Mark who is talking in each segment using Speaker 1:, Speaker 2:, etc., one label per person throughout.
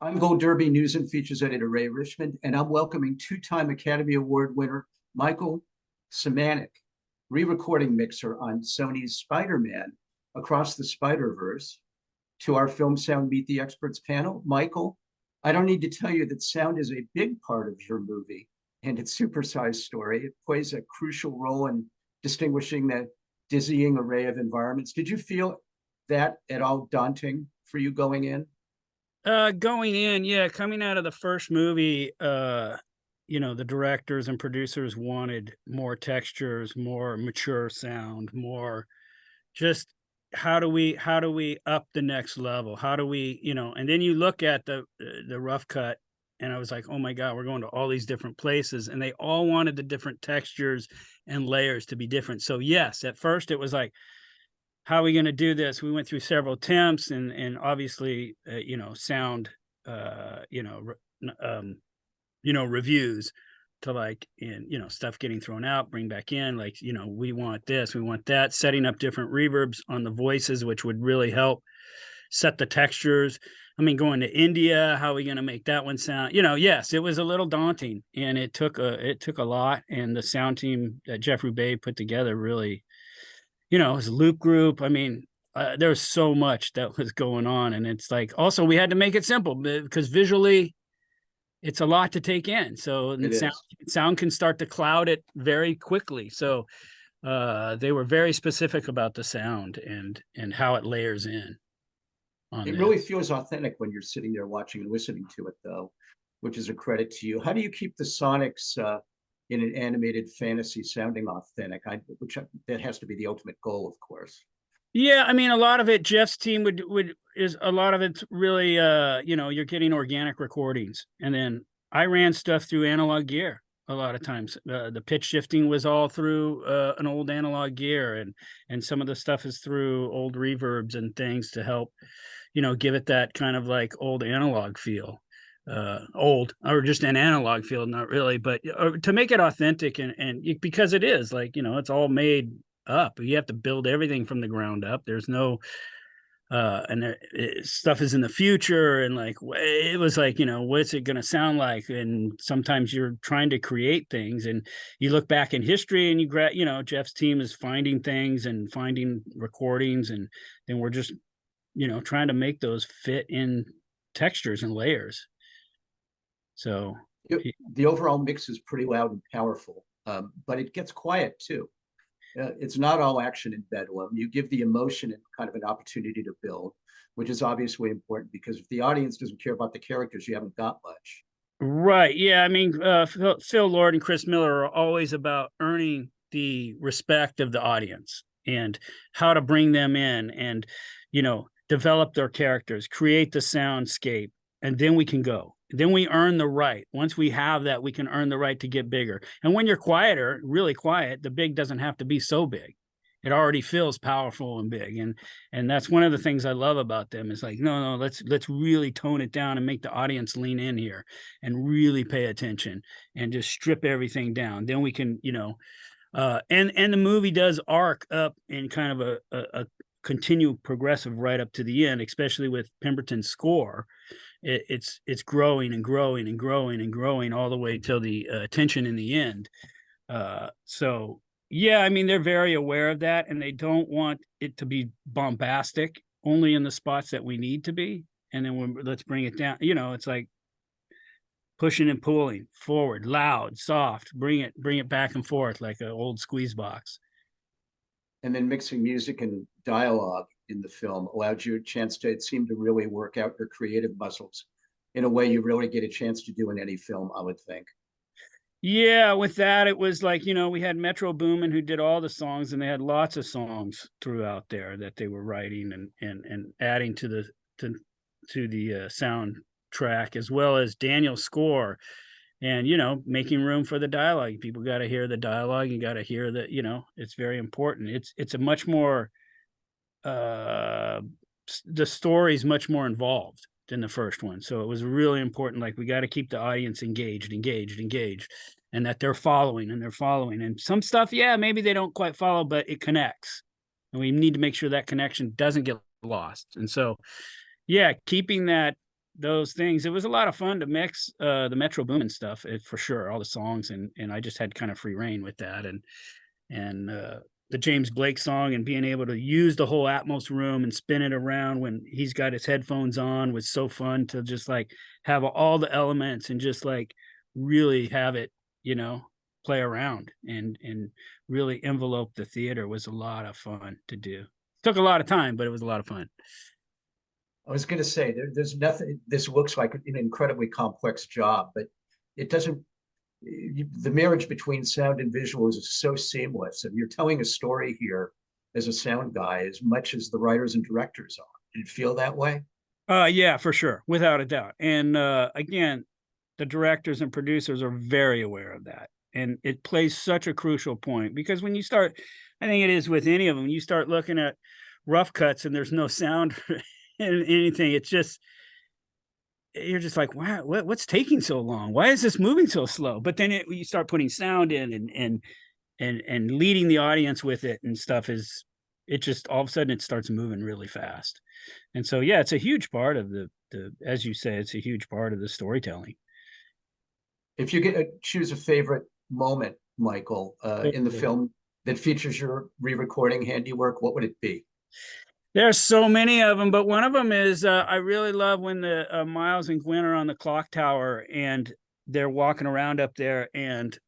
Speaker 1: I'm Gold Derby News and Features Editor Ray Richmond, and I'm welcoming two-time Academy Award winner Michael Semanick, re-recording mixer on Sony's Spider-Man Across the Spider-Verse, to our Film Sound Meet the Experts panel. Michael, I don't need to tell you that sound is a big part of your movie and its supersized story. It plays a crucial role in distinguishing the dizzying array of environments. Did you feel that at all daunting for you going in?
Speaker 2: Going in, yeah, coming out of the first movie, the directors and producers wanted more textures, more mature sound, more just how do we up the next level? How do we, and then you look at the rough cut and I was like, "Oh my God, we're going to all these different places," and they all wanted the different textures and layers to be different. So yes, at first it was like, how are we going to do this? We went through several attempts and obviously, sound, reviews to like, and, stuff getting thrown out, bring back in, like, we want this, we want that, setting up different reverbs on the voices, which would really help set the textures. I mean, going to India, how are we going to make that one sound? Yes, it was a little daunting and it took a lot. And the sound team that Jeff Roubaix put together really, his loop group. I mean, there was so much that was going on, and it's like also we had to make it simple because visually, it's a lot to take in. So
Speaker 1: It
Speaker 2: and sound
Speaker 1: is.
Speaker 2: sound can start to cloud it very quickly. So they were very specific about the sound and how it layers in on
Speaker 1: It
Speaker 2: this.
Speaker 1: really feels authentic when you're sitting there watching and listening to it, though, which is a credit to you. How do you keep the sonics in an animated fantasy sounding authentic? That has to be the ultimate goal, of course.
Speaker 2: Yeah, I mean, a lot of it, Jeff's team would is a lot of it's really, you're getting organic recordings, and then I ran stuff through analog gear a lot of times. The pitch shifting was all through an old analog gear, and some of the stuff is through old reverbs and things to help, give it that kind of like old analog feel. Old or just an analog feel, not really, but to make it authentic because it is like, it's all made up. You have to build everything from the ground up. There's no and stuff is in the future and like it was like, what's it going to sound like? And sometimes you're trying to create things and you look back in history and Jeff's team is finding things and finding recordings, and then we're just, trying to make those fit in textures and layers. So
Speaker 1: The overall mix is pretty loud and powerful, but it gets quiet too. It's not all action in Bedlam. You give the emotion and kind of an opportunity to build, which is obviously important because if the audience doesn't care about the characters, you haven't got much.
Speaker 2: right. Yeah. I mean, Phil Lord and Chris Miller are always about earning the respect of the audience and how to bring them in and, develop their characters, create the soundscape, and then we can go. Then we earn the right. Once we have that, we can earn the right to get bigger. And when you're quieter, really quiet, the big doesn't have to be so big. It already feels powerful and big, and that's one of the things I love about them. Is like, no, let's really tone it down and make the audience lean in here and really pay attention and just strip everything down. Then we can, and the movie does arc up in kind of a continue progressive right up to the end, especially with Pemberton's score. It's growing and growing and growing and growing all the way till the tension in the end. So yeah, I mean, they're very aware of that, and they don't want it to be bombastic, only in the spots that we need to be. And then let's bring it down. It's like pushing and pulling forward, loud, soft, bring it back and forth like an old squeeze box.
Speaker 1: And then mixing music and dialogue in the film allowed you a chance to, it seemed to really work out your creative muscles in a way you really get a chance to do in any film, I would think.
Speaker 2: Yeah, with that, it was like, we had Metro Boomin who did all the songs, and they had lots of songs throughout there that they were writing and adding to the soundtrack, as well as Daniel's score, and making room for the dialogue. People got to hear the dialogue. You got to hear that. It's very important. It's a much more the story's much more involved than the first one. So it was really important. Like, we got to keep the audience engaged, and that they're following and they're following. And some stuff, yeah, maybe they don't quite follow, but it connects. And we need to make sure that connection doesn't get lost. And so, yeah, keeping that those things. It was a lot of fun to mix the Metro Boomin stuff, for sure, all the songs, and I just had kind of free reign with that, and the James Blake song, and being able to use the whole Atmos room and spin it around when he's got his headphones on was so fun to just like have all the elements and just like really have it, play around and really envelope the theater. Was a lot of fun to do. Took a lot of time, but it was a lot of fun.
Speaker 1: I was going to say there's nothing. This looks like an incredibly complex job, but it doesn't. The marriage between sound and visual is so seamless, and you're telling a story here as a sound guy as much as the writers and directors are. Did it feel that way?
Speaker 2: Yeah, for sure, without a doubt. And again, the directors and producers are very aware of that, and it plays such a crucial point because when you start, I think it is with any of them, you start looking at rough cuts and there's no sound and anything. It's just, you're just like, wow, what's taking so long? Why is this moving so slow? But then you start putting sound in and leading the audience with it and stuff, it just all of a sudden it starts moving really fast. And so yeah, it's a huge part of the as you say, it's a huge part of the storytelling.
Speaker 1: If you get to choose a favorite moment, Michael, in the film that features your re-recording handiwork, what would it be?
Speaker 2: There's so many of them, but one of them is I really love when the Miles and Gwen are on the clock tower and they're walking around up there, and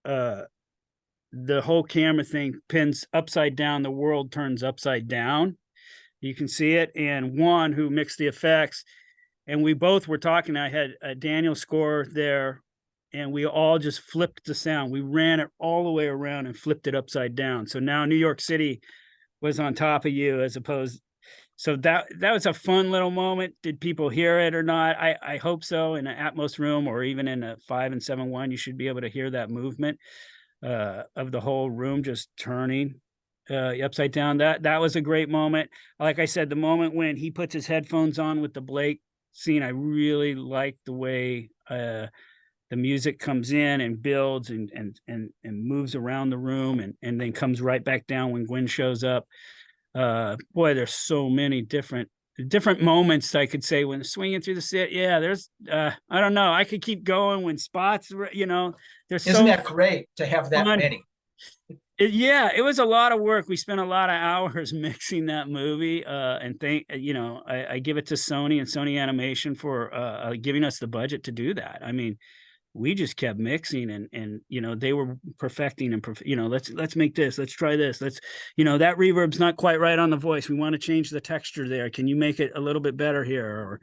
Speaker 2: the whole camera thing pins upside down. The world turns upside down. You can see it. And Juan, who mixed the effects, and we both were talking. I had a Daniel score there, and we all just flipped the sound. We ran it all the way around and flipped it upside down. So now New York City was on top of you as opposed. So that was a fun little moment. Did people hear it or not? I hope so. In an Atmos room or even in a 5 and 7.1, you should be able to hear that movement of the whole room just turning upside down. That was a great moment. Like I said, the moment when he puts his headphones on with the Blake scene, I really like the way the music comes in and builds and moves around the room and then comes right back down when Gwen shows up. Boy, there's so many different moments I could say when swinging through the set. Yeah, there's I don't know. I could keep going when spots, there's
Speaker 1: Isn't that great to have that
Speaker 2: fun.
Speaker 1: many?
Speaker 2: Yeah, it was a lot of work. We spent a lot of hours mixing that movie, and I give it to Sony and Sony Animation for giving us the budget to do that. I mean, we just kept mixing and they were perfecting and let's make this, let's try this, let's that reverb's not quite right on the voice, we want to change the texture there, can you make it a little bit better here, or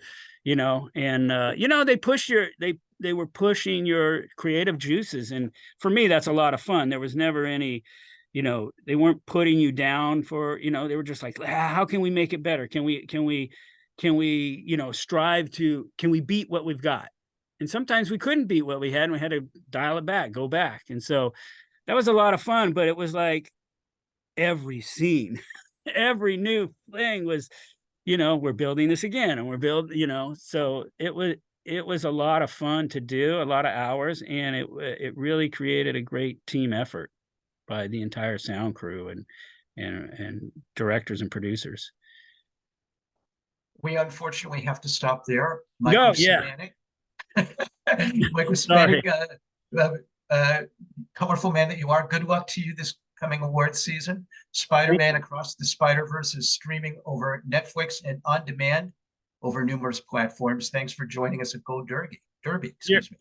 Speaker 2: they were pushing your creative juices, and for me that's a lot of fun. There was never any they weren't putting you down for they were just like, how can we make it better, can we strive to, can we beat what we've got? And sometimes we couldn't beat what we had, and we had to dial it back, go back. And so that was a lot of fun, but it was like every scene, every new thing was, we're building this again and we're building, so it was a lot of fun to do, a lot of hours, and it really created a great team effort by the entire sound crew and directors and producers.
Speaker 1: We unfortunately have to stop there. Michael Semanick. Michael Semanick, colorful man that you are. Good luck to you this coming awards season. Spider-Man Across the Spider-Verse is streaming over Netflix and on demand over numerous platforms. Thanks for joining us at Gold Derby. Excuse me.